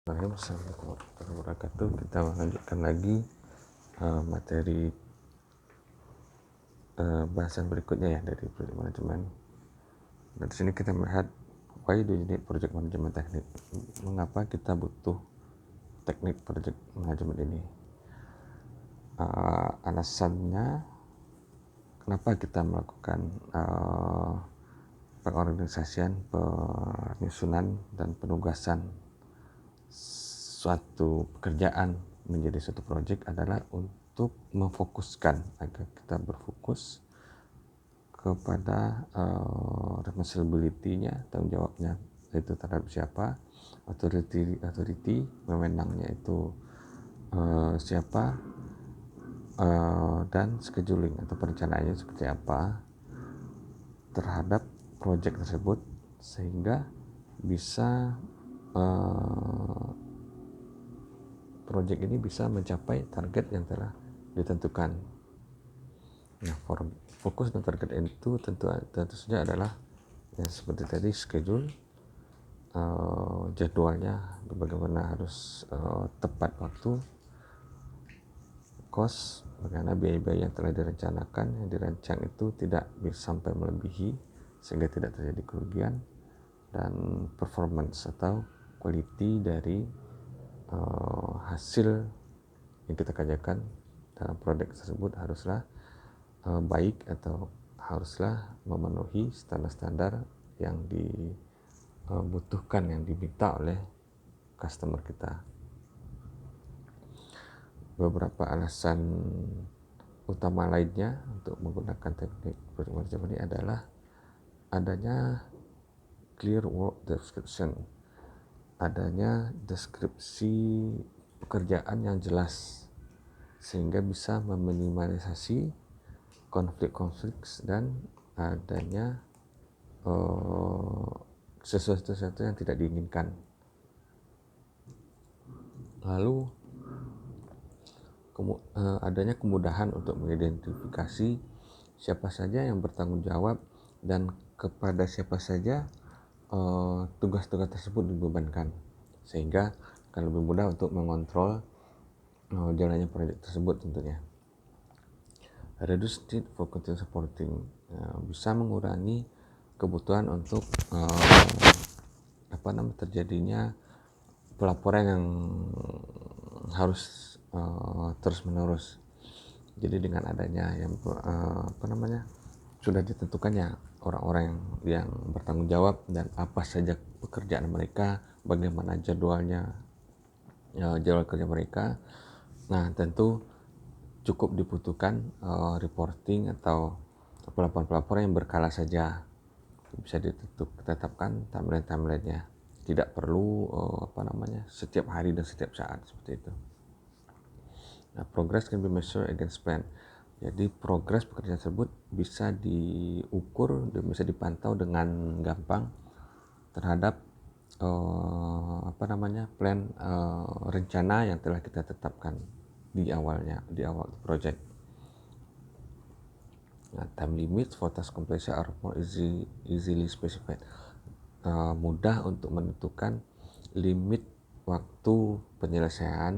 Assalamualaikum warahmatullahi wabarakatuh. Kita melanjutkan lagi materi bahasan berikutnya ya dari project management. Dan di sini kita melihat why do you need project management technique? Mengapa kita butuh teknik project management ini? Alasannya kenapa kita melakukan pengorganisasian, penyusunan dan penugasan suatu pekerjaan menjadi suatu project adalah untuk memfokuskan agar kita berfokus kepada responsibility-nya, tanggung jawabnya itu terhadap siapa, authority wewenangnya itu siapa, dan scheduling atau perencanaannya seperti apa terhadap project tersebut sehingga bisa project ini bisa mencapai target yang telah ditentukan. Nah, fokus dan target itu tentu saja adalah ya seperti tadi schedule, jadwalnya bagaimana harus tepat waktu, cost, bagaimana biaya-biaya yang telah direncanakan, yang dirancang itu tidak bisa sampai melebihi sehingga tidak terjadi kerugian, dan performance atau quality dari hasil yang kita kerjakan dalam produk tersebut haruslah baik atau haruslah memenuhi standar-standar yang dibutuhkan, yang diminta oleh customer kita. Beberapa alasan utama lainnya untuk menggunakan teknik project management ini adalah adanya clear work description, adanya deskripsi pekerjaan yang jelas sehingga bisa meminimalisasi konflik dan adanya sesuatu yang tidak diinginkan. Lalu adanya kemudahan untuk mengidentifikasi siapa saja yang bertanggung jawab dan kepada siapa saja tugas-tugas tersebut dibebankan, sehingga akan lebih mudah untuk mengontrol jalannya proyek tersebut tentunya. Reduce need for continuous reporting, bisa mengurangi kebutuhan untuk terjadinya pelaporan yang harus terus menerus. Jadi dengan adanya yang sudah ditentukannya orang-orang yang bertanggung jawab dan apa saja pekerjaan mereka, bagaimana jadwalnya, jadwal kerja mereka. Nah, tentu cukup dibutuhkan reporting atau pelaporan-pelaporan yang berkala saja, bisa ditetapkan timeline-nya, tidak perlu setiap hari dan setiap saat seperti itu. Nah, progress can be measured against plan. Jadi progres pekerjaan tersebut bisa diukur dan bisa dipantau dengan gampang terhadap plan rencana yang telah kita tetapkan di awal project. Nah, time limits for task completion are more easily specified. Mudah untuk menentukan limit waktu penyelesaian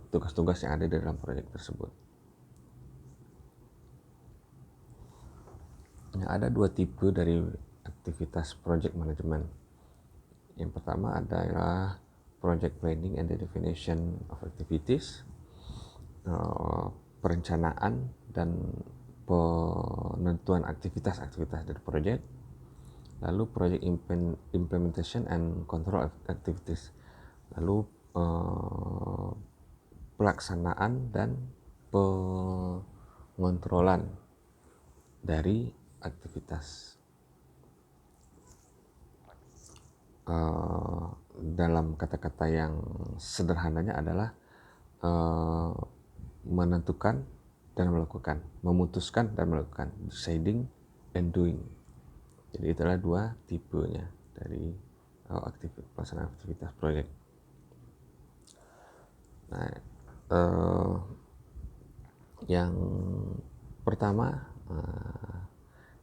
tugas-tugas yang ada di dalam proyek tersebut. Nah, ada dua tipe dari aktivitas project management. Yang pertama adalah project planning and the definition of activities, perencanaan dan penentuan aktivitas-aktivitas dari proyek. Lalu project implementation and control activities. Lalu pelaksanaan dan pengontrolan dari aktivitas. Dalam kata-kata yang sederhananya adalah menentukan dan melakukan, memutuskan dan melakukan, deciding and doing. Jadi itulah dua tipenya dari pelaksanaan aktivitas proyek. Nah, yang pertama,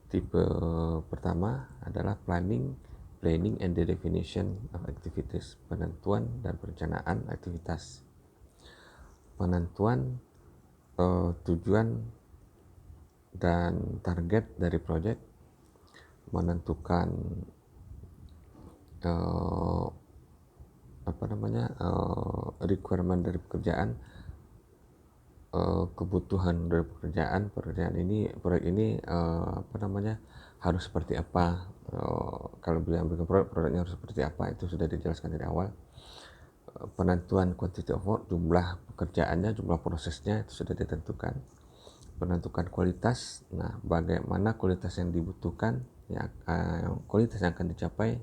tipe pertama adalah planning, planning and the definition of activities, penentuan dan perencanaan aktivitas, penentuan tujuan dan target dari proyek, menentukan requirement dari pekerjaan, kebutuhan dari pekerjaan ini, proyek ini harus seperti apa, kalau bilang produknya harus seperti apa, itu sudah dijelaskan dari awal. Penentuan quantity of work, jumlah pekerjaannya, jumlah prosesnya itu sudah ditentukan. Penentukan kualitas, nah bagaimana kualitas yang dibutuhkan, kualitas yang akan dicapai,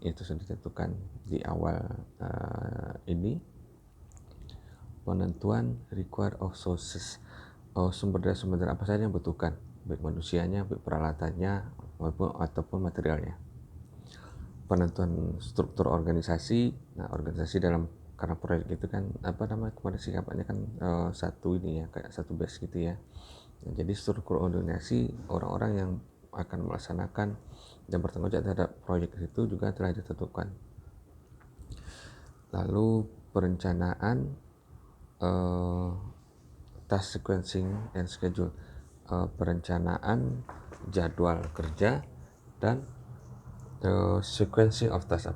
itu sudah ditentukan di awal ini. Penentuan require of sources, sumber daya apa saja yang dibutuhkan, baik manusianya, baik peralatannya, ataupun materialnya. Penentuan struktur organisasi, nah organisasi karena proyek itu kan kemarin singkatannya kan satu ini ya, kayak satu base gitu ya. Nah, jadi struktur organisasi orang-orang yang akan melaksanakan dan bertanggung jawab terhadap proyek itu juga telah ditentukan. Lalu perencanaan, task sequencing and schedule, perencanaan jadwal kerja dan sequencing of task,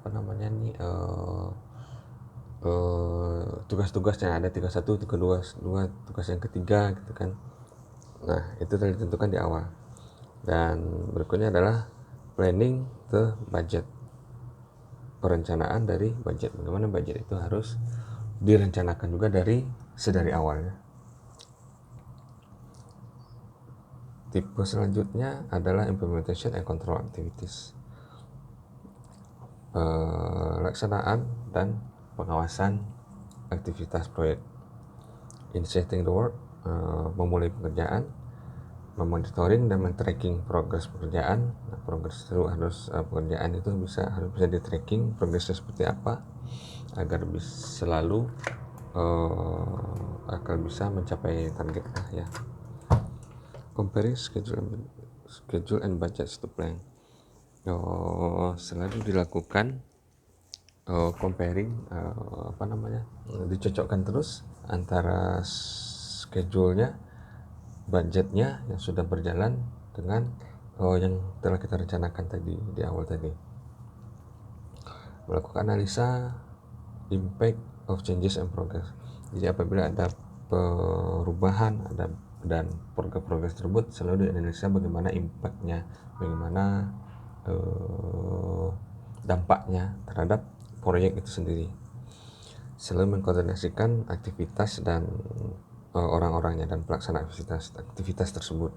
tugas-tugasnya, ada 31, 32, tugas yang ketiga gitu kan. Nah, itu telah ditentukan di awal. Dan berikutnya adalah planning the budget, perencanaan dari budget, bagaimana budget itu harus direncanakan juga sedari awalnya. Tipe selanjutnya adalah implementation and control activities, pelaksanaan dan pengawasan aktivitas proyek. Initiating the work, memulai pekerjaan, memonitoring dan men-tracking progres pekerjaan. Nah, progres itu pekerjaan itu harus bisa di-tracking progresnya seperti apa agar selalu akan bisa mencapai target ya. Comparing schedule and budget to plan. Selalu dilakukan comparing, dicocokkan terus antara schedule-nya, budgetnya yang sudah berjalan dengan yang telah kita rencanakan tadi di awal tadi. Melakukan analisa impact of changes and progress. Jadi apabila ada perubahan dan progres tersebut, selalu dianalisa bagaimana impactnya, bagaimana dampaknya terhadap proyek itu sendiri. Selalu mengkoordinasikan aktivitas dan orang-orangnya dan pelaksanaan aktivitas tersebut.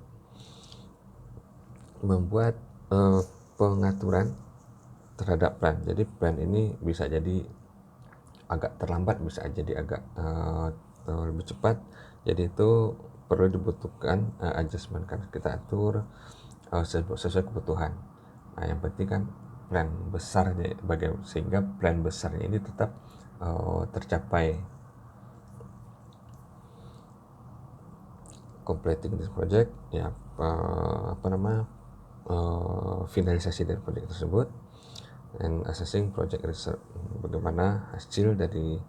Membuat pengaturan terhadap plan. Jadi plan ini bisa jadi agak terlambat, bisa jadi agak lebih cepat. Jadi itu perlu dibutuhkan adjustment, kan kita atur sesuai kebutuhan. Nah, yang penting kan plan besarnya, sehingga plan besarnya ini tetap tercapai. Completing this project, ya finalisasi dari proyek tersebut, and assessing project result, bagaimana hasil dari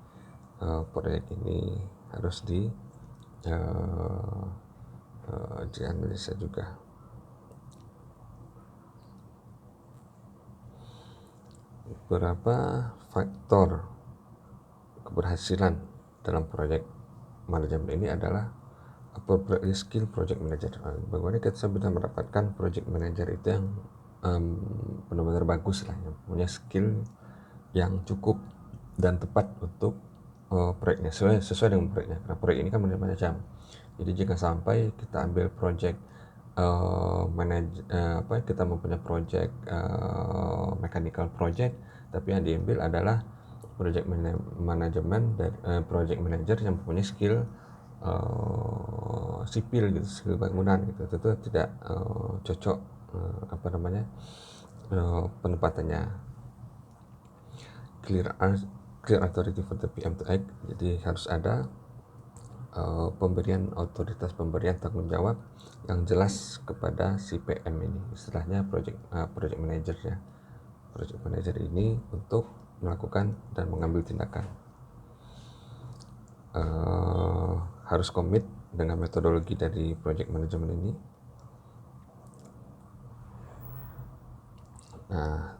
proyek ini harus dianalisa juga. Beberapa faktor keberhasilan dalam proyek manajemen ini adalah appropriate skill project manager. Bagaimana kita bisa mendapatkan project manager itu yang benar-benar bagus lah, yang punya skill yang cukup dan tepat untuk proyeknya, sesuai dengan proyeknya. Karena proyek ini kan macam-macam. Jadi jika sampai kita ambil project kita mempunyai project mechanical project, tapi yang diambil adalah project manajemen dan project manager yang mempunyai skill sipil gitu, skill bangunan gitu, itu tidak cocok penempatannya. Clear authority for the PM to act, jadi harus ada pemberian tanggung jawab yang jelas kepada si PM ini, istilahnya project manager ya, project manager ini untuk melakukan dan mengambil tindakan. Harus komit dengan metodologi dari project management ini. Nah,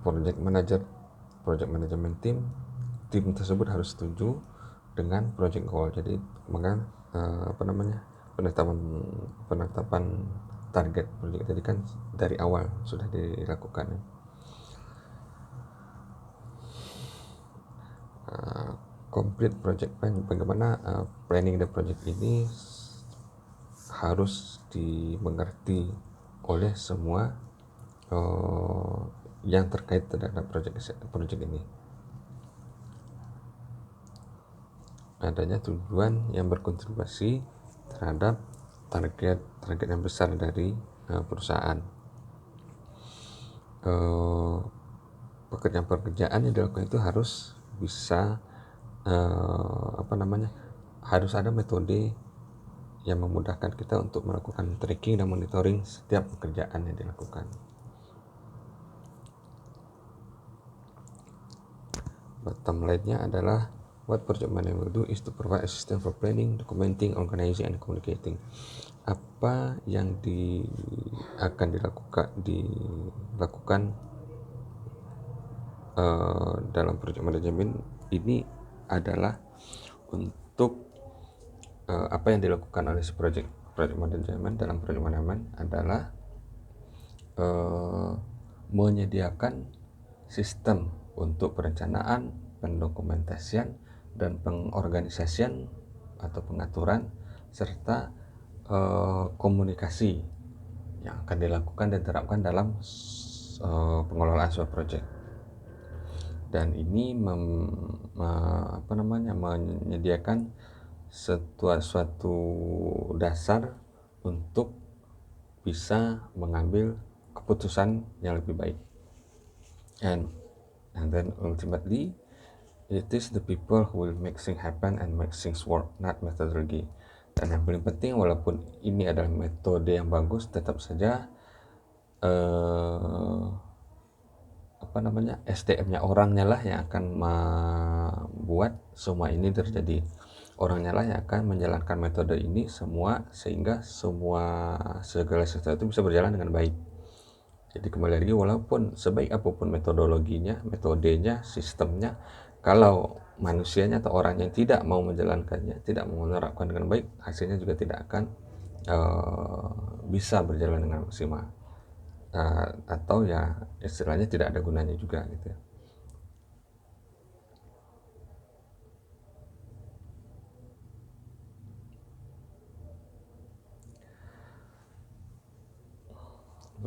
project management tim tersebut harus setuju dengan project goal. Jadi maka penetapan target project tadi kan dari awal sudah dilakukan. Complete project plan, bagaimana planning the project ini harus dimengerti oleh semua yang terkait terhadap project ini. Adanya tujuan yang berkontribusi terhadap target yang besar dari perusahaan. Pekerjaan yang dilakukan itu harus bisa harus ada metode yang memudahkan kita untuk melakukan tracking dan monitoring setiap pekerjaan yang dilakukan. Bottom line-nya adalah what project manager will do is to provide a system for planning, documenting, organizing, and communicating. Apa yang akan dilakukan dalam project management ini adalah untuk apa yang dilakukan oleh project management dalam project management adalah menyediakan sistem untuk perencanaan, pendokumentasian, dan pengorganisasian atau pengaturan serta komunikasi yang akan dilakukan dan diterapkan dalam pengelolaan sebuah project. Dan ini menyediakan suatu dasar untuk bisa mengambil keputusan yang lebih baik. And then ultimately it is the people who will make things happen and make things work, not methodology. Dan yang paling penting, walaupun ini adalah metode yang bagus, tetap saja SDM-nya, orangnya lah yang akan membuat semua ini terjadi. Orangnya lah yang akan menjalankan metode ini semua, sehingga segala sesuatu bisa berjalan dengan baik. Jadi kembali lagi, walaupun sebaik apapun metodologinya, metodenya, sistemnya, kalau manusianya atau orang yang tidak mau menjalankannya, tidak mau menerapkan dengan baik, hasilnya juga tidak akan bisa berjalan dengan maksimal. Atau ya istilahnya tidak ada gunanya juga gitu ya.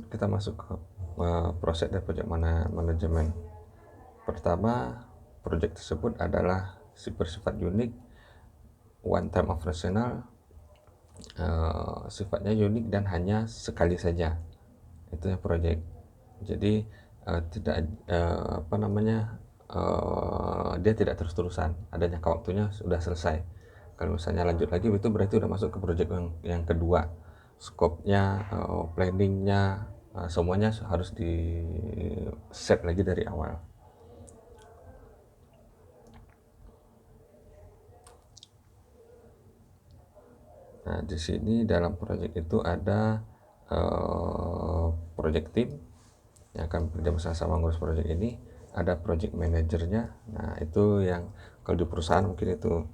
Kita masuk ke proses dari project manajemen. Pertama, project tersebut adalah bersifat unik, one time operational, sifatnya unik dan hanya sekali saja. Itu ya project. Jadi dia tidak terus-terusan, ada jangka waktunya sudah selesai. Kalau misalnya lanjut lagi, itu berarti udah masuk ke project yang kedua. Scope-nya, planning-nya, semuanya harus di set lagi dari awal. Nah, di sini dalam project itu ada project team yang akan bekerja bersama ngurus project ini, ada project manajernya. Nah, itu yang kalau di perusahaan mungkin itu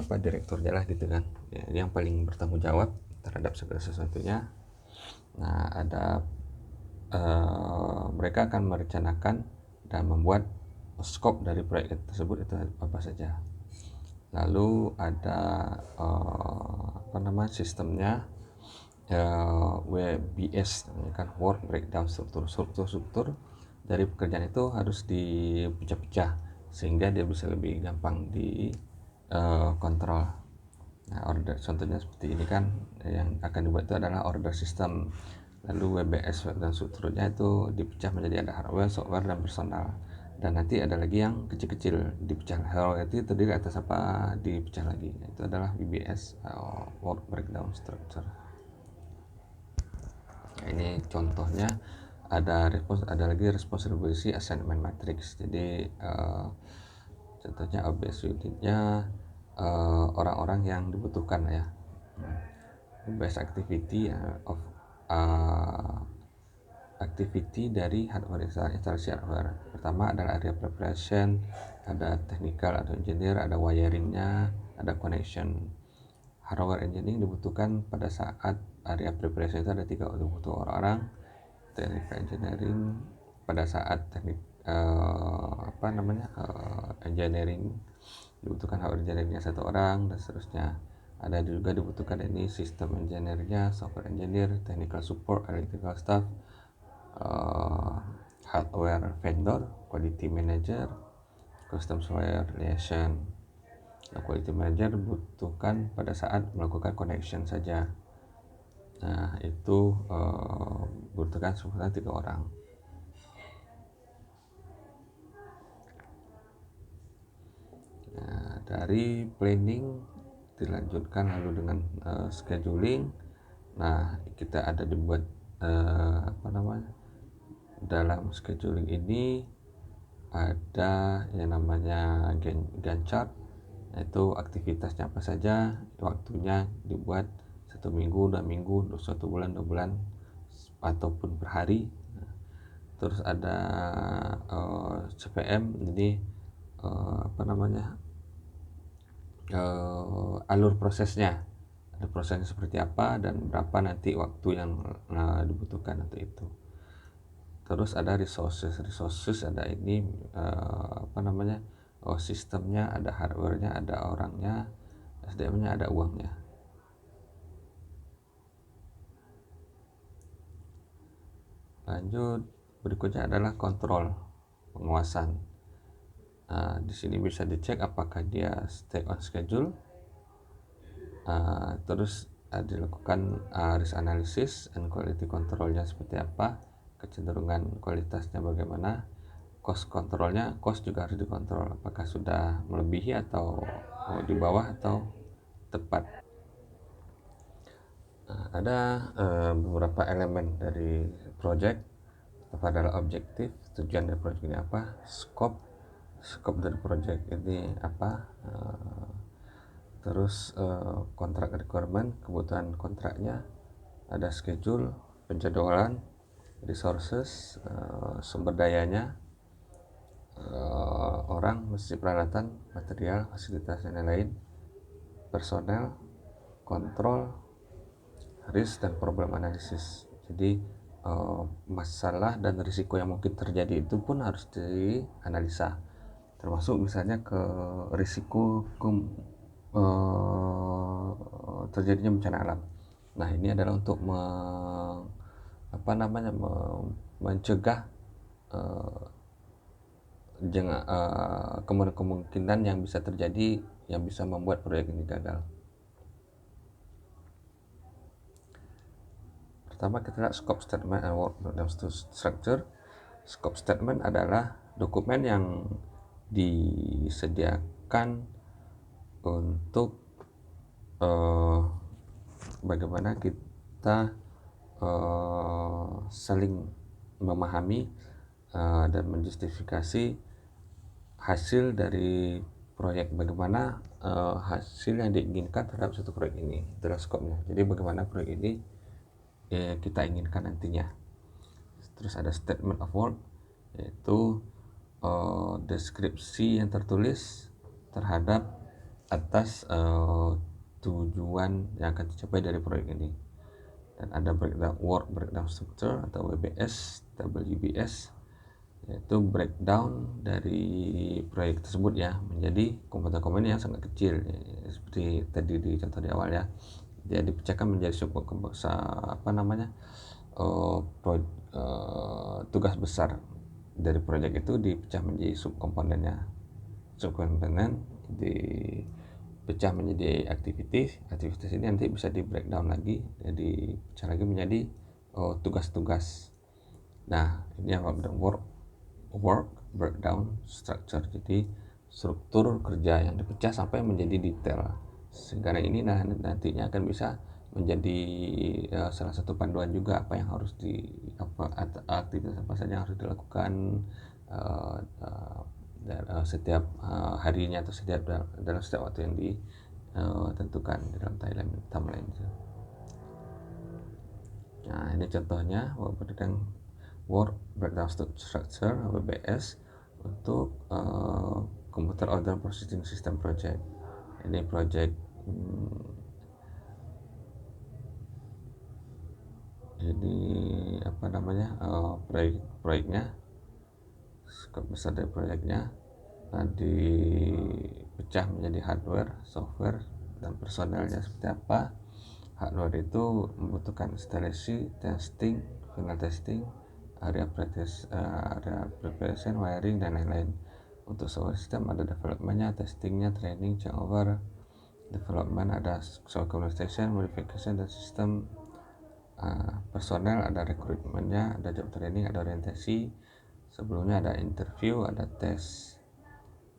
direkturnya lah gitu kan ya, ini yang paling bertanggung jawab terhadap segala sesuatunya. Nah, ada mereka akan merencanakan dan membuat scope dari proyek tersebut itu apa saja. Lalu ada sistemnya WBS kan, work breakdown, struktur dari pekerjaan itu harus dipecah-pecah sehingga dia bisa lebih gampang di kontrol. Nah, order contohnya seperti ini kan, yang akan dibuat itu adalah order system. Lalu WBS dan strukturnya itu dipecah menjadi ada hardware, software, dan personal. Dan nanti ada lagi yang kecil-kecil dipecah. Hardware itu terdiri atas apa, dipecah lagi. Itu adalah WBS, work breakdown structure. Nah, ini contohnya ada lagi responsibility assignment matrix. Jadi contohnya OBS unitnya orang-orang yang dibutuhkan ya. Base activity of activity dari hardware instalasi hardware. Pertama adalah area preparation, ada technical atau engineer, ada wiringnya, ada connection. Hardware engineering dibutuhkan pada saat area preparation itu ada 3 butuh orang. Technical engineering pada saat engineering dibutuhkan hardware engineeringnya 1 orang dan seterusnya. Ada juga dibutuhkan ini sistem engineer-nya, software engineer, technical support, electrical staff, hardware vendor, quality manager, customer relation. Nah, quality manager dibutuhkan pada saat melakukan connection saja. Nah, itu butuhkan sebenarnya 3 orang. Nah, dari planning dilanjutkan lalu dengan scheduling. Nah, kita ada dibuat dalam scheduling ini ada yang namanya Gantt chart, yaitu aktivitasnya apa saja, waktunya dibuat 1 minggu, 2 minggu, 1 bulan, 2 bulan, ataupun per hari. Terus ada CPM, jadi alur prosesnya, ada prosesnya seperti apa dan berapa nanti waktu yang dibutuhkan untuk itu. Terus ada resources ada ini sistemnya, ada hardware-nya, ada orangnya, SDM-nya, ada uangnya. Lanjut, berikutnya adalah kontrol, pengawasan. Di sini bisa dicek apakah dia stay on schedule. Terus dilakukan risk analysis and quality controlnya seperti apa, kecenderungan kualitasnya bagaimana, cost controlnya, cost juga harus dikontrol apakah sudah melebihi atau di bawah atau tepat. Ada beberapa elemen dari project. Apa adalah objektif, tujuan dari project ini apa, scope dari project ini apa, terus kontrak requirement, kebutuhan kontraknya, ada schedule, penjadwalan, resources, sumber dayanya, orang, mesin, peralatan, material, fasilitas dan lain-lain, personel, kontrol, risk dan problem analisis. Jadi masalah dan risiko yang mungkin terjadi itu pun harus dianalisa, termasuk misalnya ke risiko terjadinya bencana alam. Nah, ini adalah untuk mencegah kemungkinan yang bisa terjadi yang bisa membuat proyek ini gagal. Pertama, kita lihat scope statement and work breakdown structure. Scope statement adalah dokumen yang disediakan untuk bagaimana kita saling memahami dan menjustifikasi hasil dari proyek, bagaimana hasil yang diinginkan terhadap suatu proyek ini. Itulah scope-nya. Jadi bagaimana proyek ini kita inginkan nantinya. Terus ada statement of work, yaitu deskripsi yang tertulis terhadap atas tujuan yang akan dicapai dari proyek ini. Dan ada work breakdown structure atau WBS, yaitu breakdown dari proyek tersebut ya menjadi komponen-komponen yang sangat kecil, seperti tadi di contoh di awal ya. Dia dipecahkan menjadi tugas besar dari proyek itu dipecah menjadi subkomponen dipecah menjadi aktivitas ini nanti bisa di breakdown lagi, jadi pecah lagi menjadi tugas-tugas. Nah, ini yang work breakdown structure, jadi struktur kerja yang dipecah sampai menjadi detail, sehingga ini nantinya akan bisa menjadi salah satu panduan juga apa yang harus aktivitas apa saja yang harus dilakukan uh, uh, setiap harinya atau dalam setiap waktu yang ditentukan di dalam timeline itu. Nah, ini contohnya berdasarkan Work Breakdown Structure WBS untuk Computer Order Processing System Project. Ini project ini apa namanya proyeknya, skop besar dari proyeknya dipecah menjadi hardware, software, dan personelnya seperti apa. Hardware itu membutuhkan instalasi, testing, final testing, area preparation, wiring, dan lain-lain. Untuk software system ada developmentnya, testingnya, training, changeover, development, ada software communication, modification, dan sistem. Personel ada rekrutmennya, ada job training, ada orientasi, sebelumnya ada interview, ada tes.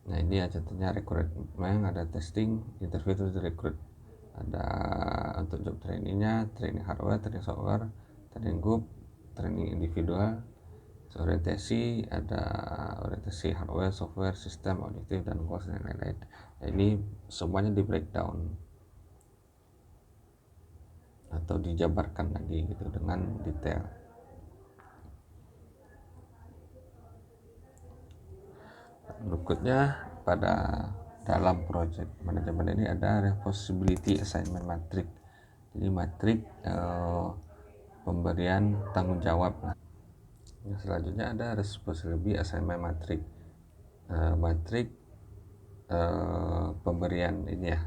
Nah, ini ya contohnya rekrutmen, ada testing, interview, terus rekrut. Ada untuk job trainingnya, training hardware, training software, training group, training individual, orientasi, ada orientasi hardware, software, sistem, objektif, dan goals, dan lain-lain. Nah, ini semuanya di breakdown atau dijabarkan lagi gitu dengan detail. Berikutnya pada dalam project manajemen ini ada responsibility assignment matrix. Jadi matrix pemberian tanggung jawab. Yang selanjutnya ada responsibility assignment matrix. Matrix pemberian ini ya,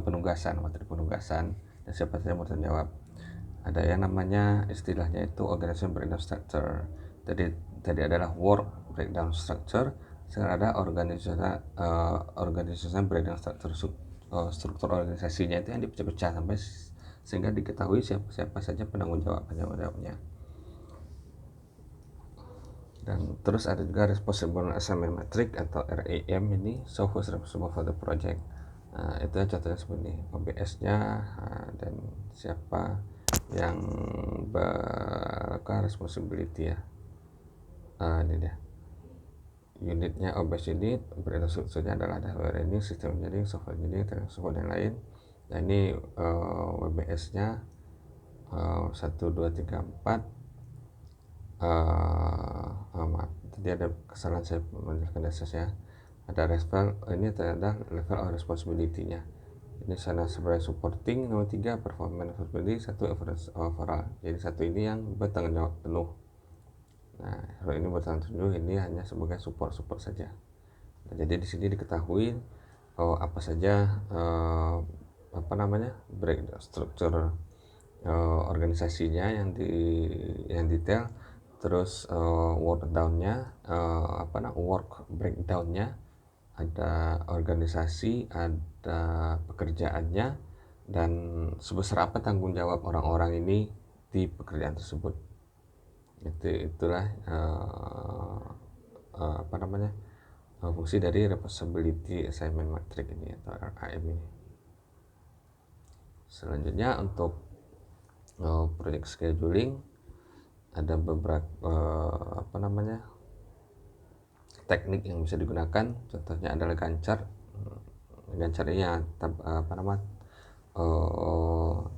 penugasan, materi penugasan, dan siapa saja mau tanggung jawab. Ada yang namanya istilahnya itu organization breakdown structure. Tadi adalah work breakdown structure. Sekarang ada organization breakdown structure. Struktur organisasinya itu yang dipecah-pecah sampai sehingga diketahui siapa saja penanggung jawabnya. Dan terus ada juga responsible assignment matrix atau RAM, ini software responsible for the project. Itu contohnya seperti ini, OBS-nya dan siapa yang responsibility ya. Ini dia unitnya, OBS unit, operator strukturnya adalah hardware ini, sistem engineering, software engineering, transport dan lain. Nah, ini WBS-nya 1, 2, 3, 4. Maaf, tadi ada kesalahan saya menjelaskan dasarnya. Ada ini ada level of responsibility-nya. Ini sana sebagai supporting, nomor 3 performance responsibility, 1 overall. Jadi 1 ini yang bertanggung jawab penuh. Nah, kalau ini bertanggung jawab ini hanya sebagai support saja. Nah, jadi di sini diketahui apa saja breakdown struktur organisasinya yang detail, terus work breakdown-nya, ada organisasi, ada pekerjaannya, dan sebesar apa tanggung jawab orang-orang ini di pekerjaan tersebut. Itulah fungsi dari responsibility assignment matrix ini atau RAM ini. Selanjutnya untuk project scheduling ada beberapa teknik yang bisa digunakan. Contohnya adalah Gantt ini ya,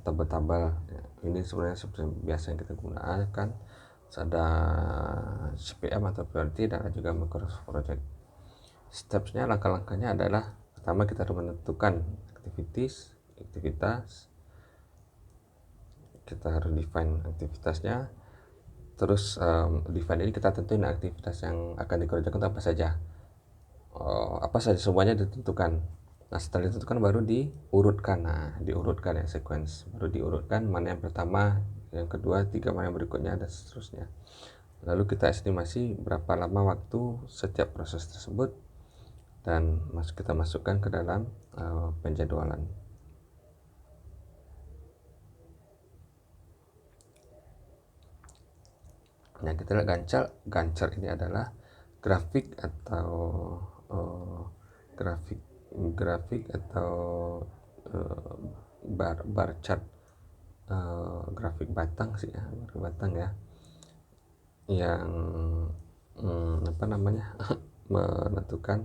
tabel-tabel. Ini sebenarnya seperti biasa yang kita gunakan. Terus ada CPM atau priority, dan juga macro project. Stepsnya, langkah-langkahnya adalah pertama kita harus menentukan aktivitas, kita harus define aktivitasnya. Terus define ini kita tentuin aktivitas yang akan dikerjakan apa saja. Semuanya ditentukan. Nah, setelah ditentukan baru diurutkan. Diurutkan ya, sequence. Baru diurutkan mana yang pertama, yang kedua, tiga, mana yang berikutnya, dan seterusnya. Lalu kita estimasi berapa lama waktu setiap proses tersebut, dan kita masukkan ke dalam penjadwalan. Nah, kita lihat Gantt chart ini adalah grafik atau bar chart grafik batang sih ya, grafik batang ya, yang apa namanya menentukan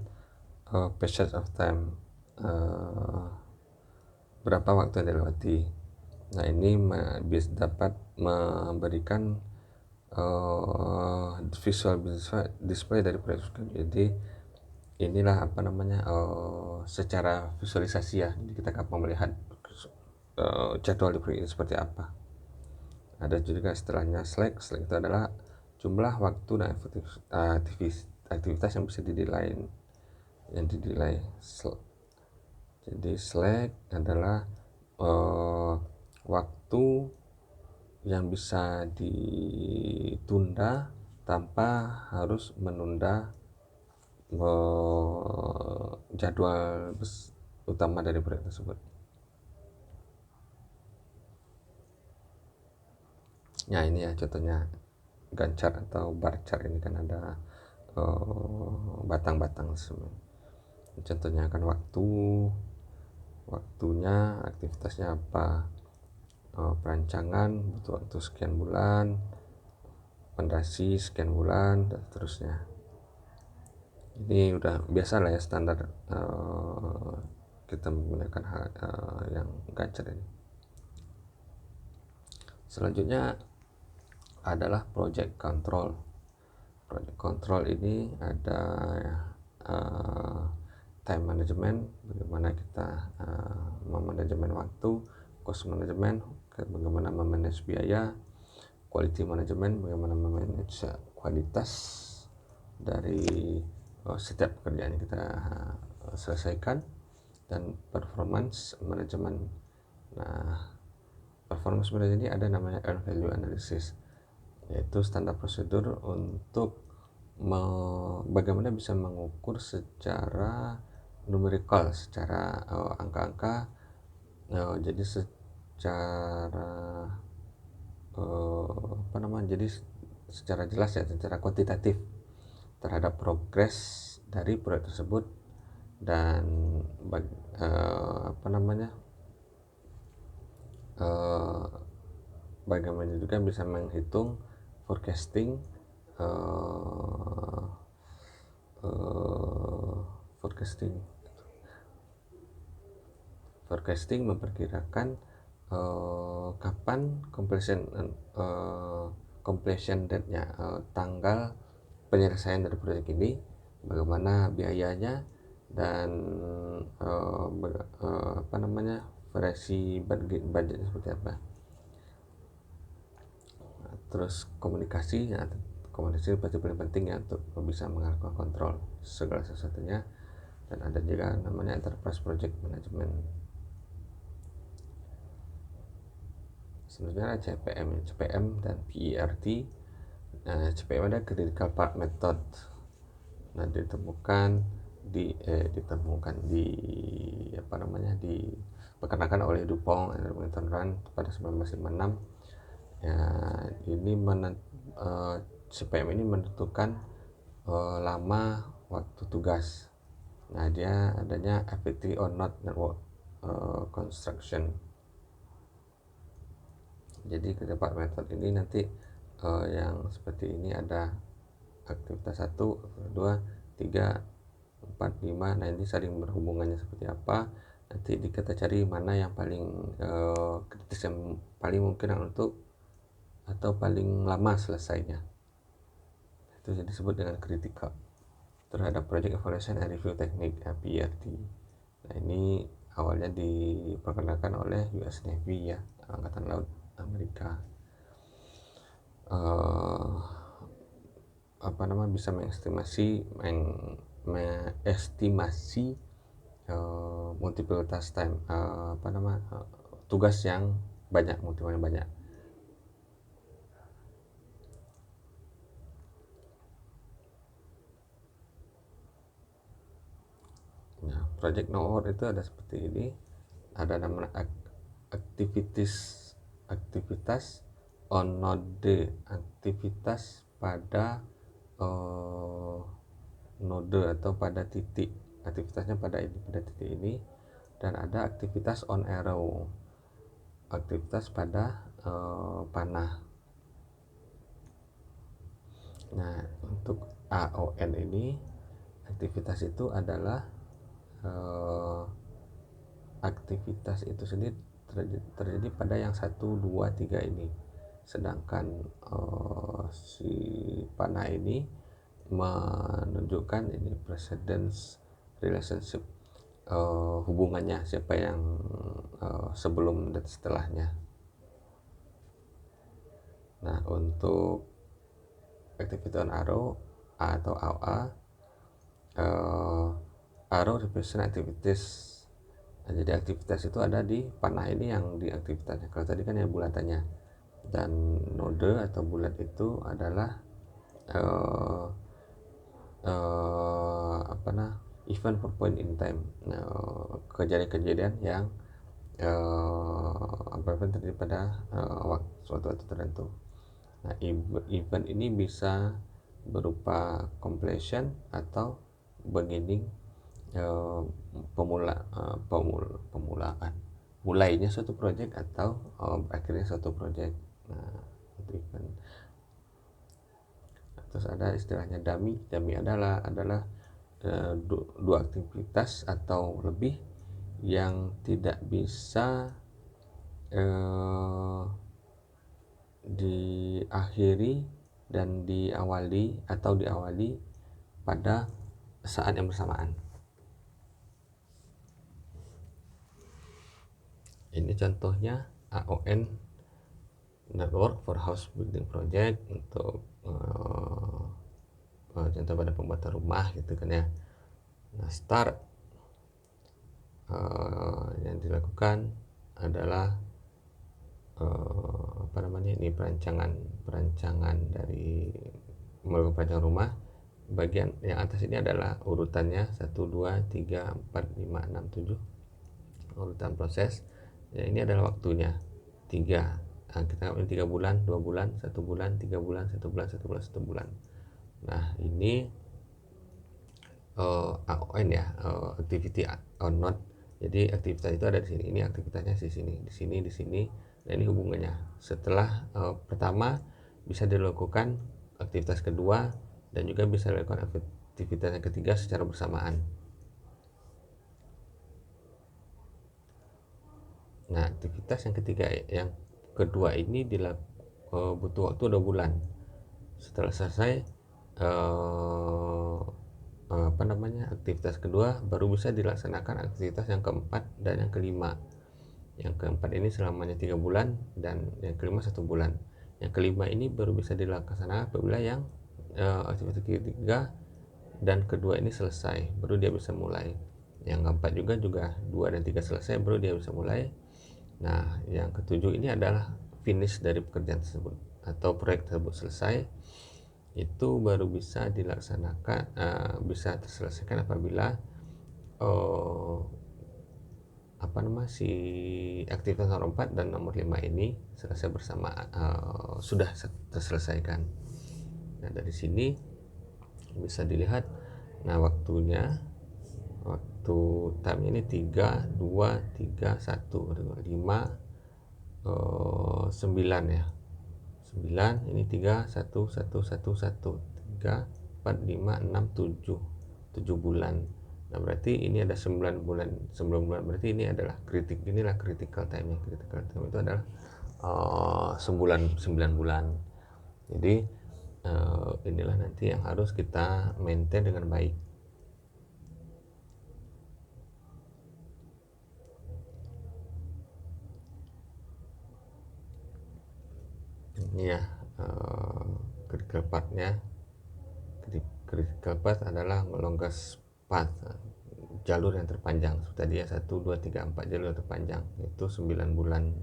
passage of time, berapa waktu yang dilewati. Nah ini bisa dapat memberikan visual display dari proyek. Jadi inilah apa namanya secara visualisasi ya, jadi kita gampang melihat jadwal di proyek ini seperti apa. Ada juga istilahnya slack itu adalah jumlah waktu dan aktivitas yang bisa dinilai, jadi slack adalah waktu yang bisa ditunda tanpa harus menunda jadwal utama dari proyek tersebut. Nah ini ya contohnya Gantt chart atau bar chart, ini kan ada batang-batang semua. Contohnya kan waktunya, aktivitasnya apa, perancangan butuh waktu sekian bulan, fondasi sekian bulan, dan seterusnya. Ini udah biasa lah ya, standar kita menggunakan yang Gantt chart ini. Selanjutnya adalah project control. Project control ini ada time management, bagaimana kita memanajemen waktu, cost management, bagaimana memanage biaya, quality management, bagaimana memanage kualitas dari setiap pekerjaan yang kita selesaikan, dan performance management. Nah, performance management ini ada namanya earned value analysis, yaitu standar prosedur untuk bagaimana bisa mengukur secara numerical, secara angka-angka, jadi secara apa namanya, jadi secara jelas ya, secara kuantitatif terhadap progres dari proyek tersebut, dan apa namanya bagaimana juga bisa menghitung forecasting forecasting memperkirakan kapan completion date-nya, tanggal penyelesaian dari proyek ini, bagaimana biayanya, dan apa namanya variasi budgetnya seperti apa. Nah, terus komunikasi pasti paling penting ya untuk bisa melakukan kontrol segala sesuatunya. Dan ada juga namanya enterprise project management. Sebenarnya CPM dan PERT. Nah, CPM ada critical path method. Nah, ditemukan di diperkenalkan oleh Dupont and Run pada 1956. Ya, ini CPM ini menentukan lama waktu tugas. Nah, dia adanya effective or not network construction. Jadi kedepan method ini nanti yang seperti ini ada aktivitas 1, 2, 3, 4, 5. Nah ini saling berhubungannya seperti apa. Nanti kita cari mana yang paling kritis, yang paling mungkin untuk atau paling lama selesainya. Itu disebut dengan critical terhadap project evaluation and review technique, PERT. Nah ini awalnya diperkenalkan oleh US Navy ya, Angkatan Laut Amerika. Bisa mengestimasi multiple task time, tugas yang banyak, multiple yang banyak. Nah, project no-hour itu ada seperti ini, ada namanya aktivitas on node, aktivitas pada node atau pada titik, aktivitasnya pada titik ini. Dan ada aktivitas on arrow. aktivitas pada panah. Nah, untuk AON ini aktivitas itu adalah aktivitas itu sendiri terjadi pada yang 1, 2, 3 ini. Sedangkan si panah ini menunjukkan ini precedence relationship, hubungannya siapa yang sebelum dan setelahnya. Nah, untuk activity on arrow atau AOA, arrow represent activities. Nah, jadi aktivitas itu ada di panah ini yang di aktivitasnya. Kalau tadi kan yang bulatannya, dan node atau bulat itu adalah event per point in time, kejadian-kejadian yang terjadi pada suatu waktu tertentu. Nah, event ini bisa berupa completion atau beginning, pemulaan, mulainya suatu project atau akhirnya suatu project. Nah, itu event. Terus ada istilahnya dummy adalah dua aktivitas atau lebih yang tidak bisa diakhiri dan diawali pada saat yang bersamaan. Ini contohnya AON, Network for House Building Project, untuk contoh pada pembuatan rumah gitu kan ya. Nah, start yang dilakukan adalah ini perancangan dari melakukan perancangan rumah. Bagian yang atas ini adalah urutannya 1, 2, 3, 4, 5, 6, 7, urutan proses. Ya, ini adalah waktunya 3. Nah, kita ambil 3 bulan, 2 bulan, 1 bulan, 3 bulan, 1 bulan, 1 bulan, 1 bulan. Nah, ini AON ya, activity on node. Jadi aktivitas itu ada di sini. Ini aktivitasnya di sini, di sini, di sini. Nah, ini hubungannya. Setelah pertama bisa dilakukan aktivitas kedua, dan juga bisa dilakukan aktivitas yang ketiga secara bersamaan. Nah, aktivitas yang ketiga, yang kedua ini butuh waktu 2 bulan. Setelah selesai aktivitas kedua, baru bisa dilaksanakan aktivitas yang keempat dan yang kelima. Yang keempat ini selamanya 3 bulan, dan yang kelima 1 bulan. Yang kelima ini baru bisa dilaksanakan apabila yang aktivitas ketiga dan kedua ini selesai, baru dia bisa mulai. Yang keempat juga 2 dan 3 selesai, baru dia bisa mulai. Nah, yang ketujuh ini adalah finish dari pekerjaan tersebut atau proyek tersebut selesai. Itu baru bisa dilaksanakan, bisa terselesaikan apabila si aktivitas nomor 4 dan nomor 5 ini selesai bersama, sudah terselesaikan. Nah, dari sini bisa dilihat, nah waktu time ini 3, 2, 3, 1, 5, 9 ya. 9, ini 3, 1, 1, 1, 1, 3, 4, 5, 6, 7 bulan. Nah, berarti ini ada 9 bulan. Berarti ini adalah critical time. Critical time itu adalah 9 bulan. Jadi inilah nanti yang harus kita maintain dengan baik. Ini ya, critical part-nya. Critical path adalah longest path, jalur yang terpanjang. Tadi ya 1, 2, 3, 4 jalur yang terpanjang, itu 9 bulan.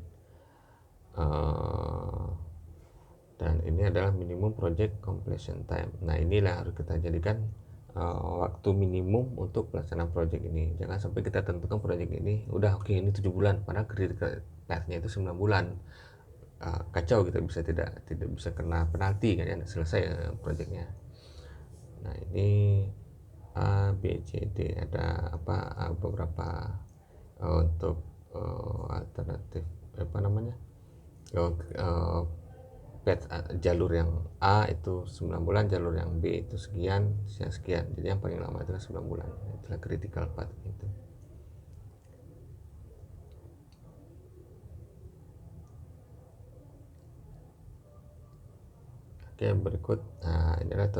Dan ini adalah minimum project completion time. Nah, inilah harus kita jadikan waktu minimum untuk pelaksanaan project ini. Jangan sampai kita tentukan project ini udah oke, ini 7 bulan, padahal critical path-nya itu 9 bulan. Kacau, kita tidak bisa kena penalti kan ya, selesai projectnya. Nah, ini A, B, C, D, ada beberapa untuk alternatif apa namanya, jalur yang A itu 9 bulan, jalur yang B itu sekian, sekian. Jadi yang paling lama adalah 9 bulan. Itulah critical path itu. Oke, berikut. Nah, inilah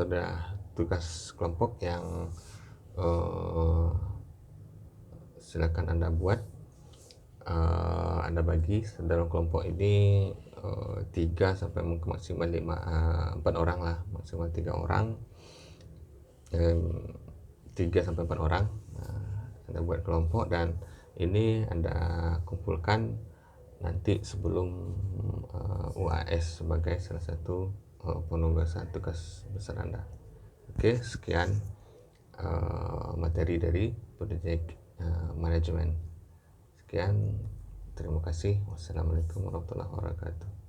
tugas kelompok yang silakan Anda buat. Anda bagi dalam kelompok ini 3 sampai mungkin maksimal 4 orang lah, maksimal 3 orang, 3 sampai 4 orang. Anda buat kelompok dan ini Anda kumpulkan nanti sebelum UAS sebagai salah satu penugasan tugas besar Anda. Oke, sekian materi dari project manajemen. Sekian, terima kasih. Wassalamualaikum warahmatullahi wabarakatuh.